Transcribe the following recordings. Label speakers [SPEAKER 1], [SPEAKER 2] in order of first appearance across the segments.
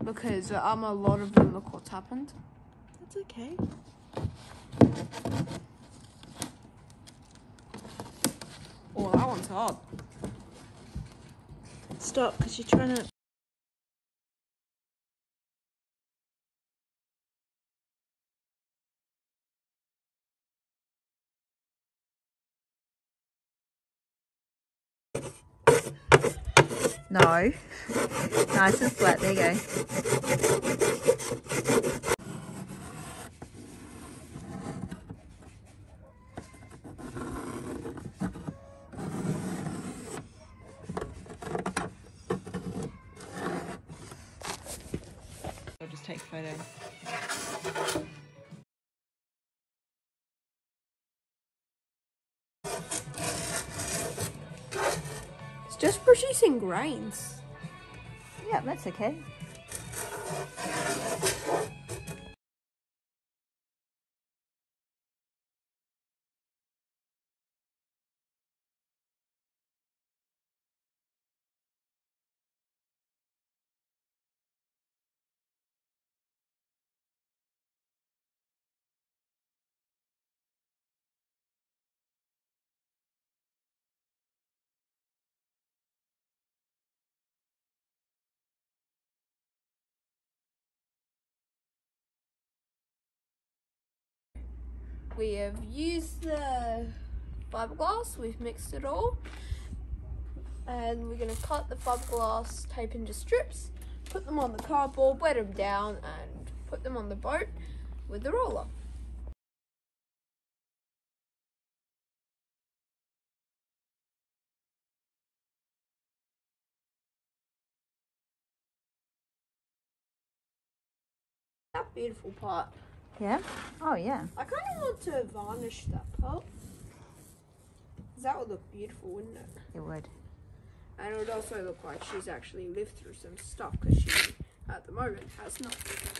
[SPEAKER 1] Because a lot of them, look what's happened.
[SPEAKER 2] That's okay.
[SPEAKER 1] Oh, that one's hard.
[SPEAKER 2] Stop, because you're trying to...
[SPEAKER 3] No. Nice and flat, there you go.
[SPEAKER 2] I'll just take a photo.
[SPEAKER 1] It's just producing grains.
[SPEAKER 3] Yeah, that's okay.
[SPEAKER 1] We have used the fiberglass, we've mixed it all, and we're going to cut the fiberglass tape into strips, put them on the cardboard, wet them down, and put them on the boat with the roller. That beautiful part.
[SPEAKER 3] Yeah? Oh, yeah.
[SPEAKER 1] I kind of want to varnish that part. That would look beautiful, wouldn't it?
[SPEAKER 3] It would.
[SPEAKER 1] And it would also look like she's actually lived through some stuff, because she, at the moment, has not.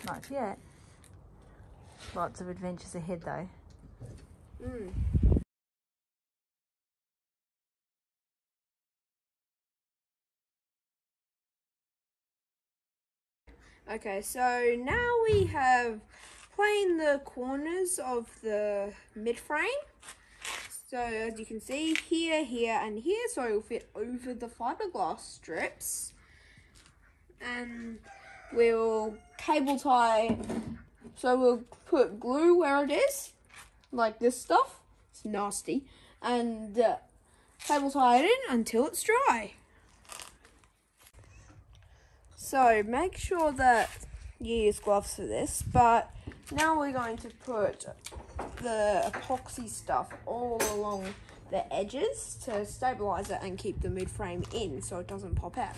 [SPEAKER 3] Not yet. Lots of adventures ahead, though. Okay, so now we have planed the corners of the mid-frame. So as you can see, here, here, and here, so it will fit over the fiberglass strips. And we'll cable tie, so we'll put glue where it is, like this stuff. It's nasty. And cable tie it in until it's dry. So make sure that you use gloves for this, but now we're going to put the epoxy stuff all along the edges to stabilize it and keep the mid frame in so it doesn't pop out.